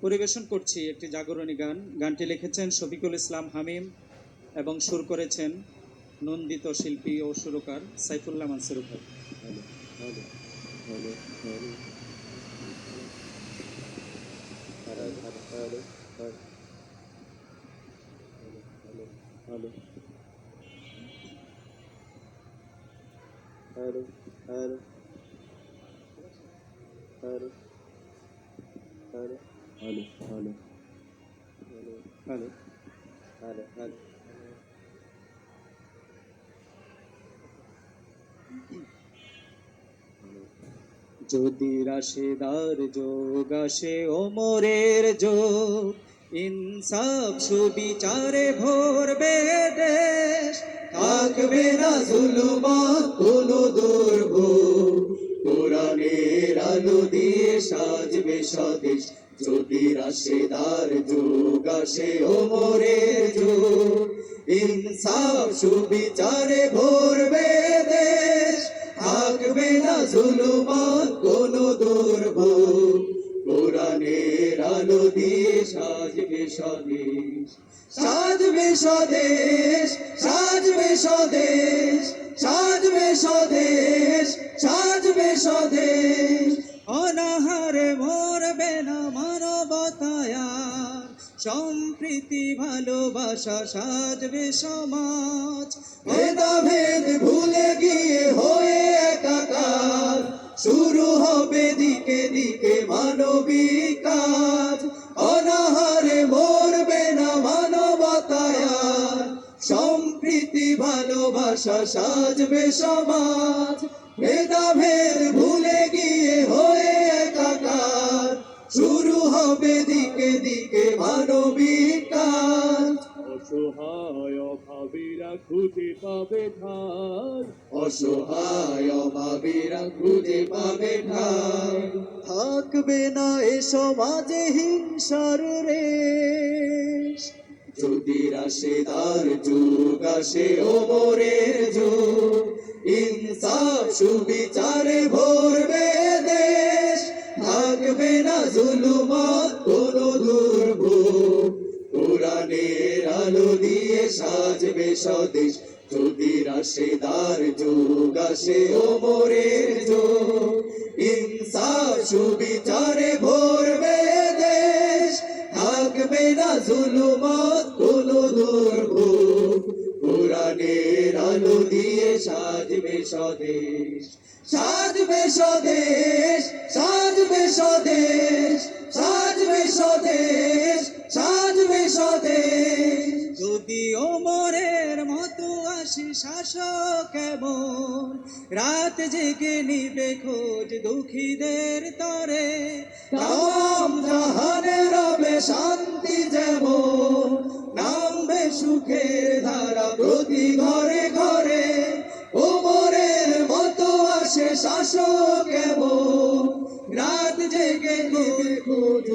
পরিবেশন করছি একটি জাগরণী গান। গানটি লিখেছেন শফিকুল ইসলাম হামিম এবং সুর করেছেন নন্দিত শিল্পী ও সুরকার সাইফুল্লাহ মানসুর ভাই। যদি রাশেদার যোগ আসে ওমরের যোগ, ইনসাফ সুবিচারে ভরবে দেশ, থাকবে না জুলুমাত কোনো দুর্ভোগ, কোরআনের আলো দিয়ে সাজবে স্বদেশ। যদি রাশেদার যোগ আসে ওমরের যোগ, ইনসাফ সুবিচারে ভরবে দেশ, থাকবে না জুলুমাত কোনো দুর্ভোগ, কোরআনের আলো দিয়ে সাজবে স্বদেশ। সাজবে স্বদেশ, সাজবে স্বদেশ, সাজবে স্বদেশ, সাজবে স্বদেশ। অনাহারে মরবে না মানবতায়ার, সম্প্রীতি ভালোবাসা সাজবে সমাজ। ভেদাভেদ ভুলে গিয়ে হয়ে একাকার, শুরু হবে দিকে দিকে মানবিক কাজ। অনাহারে মরবে না মানবতায়ার, সম্প্রীতি ভালোবাসা সাজবে সমাজ। ভেদাভেদ ভুলে গিয়ে হয়ে একাকার, শুরু হবে দিকে দিকে মানবিক কাজ। অসহায় অভাবীরা খুঁজে পাবে ঠাঁই, অসহায় অভাবীরা খুঁজে পাবে ঠাঁই, থাকবে না এ সমাজে হিংসার রেশ। যদি রাশেদার যুগ আসে ওমরের যুগ, ইনসাফ সুবিচারে ভরবে দেশ, থাকবে না জুলুমাত কোনো দুর্ভোগ, কোরআনের আলো দিয়ে সাজবে স্বদেশ। যদি রাশেদার যুগ আসে ওমরের যুগ, ইনসাফ সুবিচারে ভরবে দেশ, থাকবে না জুলুমাত কোনো দুর্ভোগ, কোরআনের আলো দিয়ে সাজবে স্বদেশ। সাজবে স্বদেশ, সাজবে স্বদেশ, সাজবে স্বদেশ, সাজবে স্বদেশ। যদি ওমরের মতো আসে শাসক এমন, রাত জেগে নিবে খোঁজ দুঃখীদের তরে, তাম জাহানে রবে শান্তি যেমন, নামবে সুখের ধারা প্রতি ঘরে ঘরে। ওমরের মতো আসে শাসক এমন, রাত জেগে নিবে খোঁজ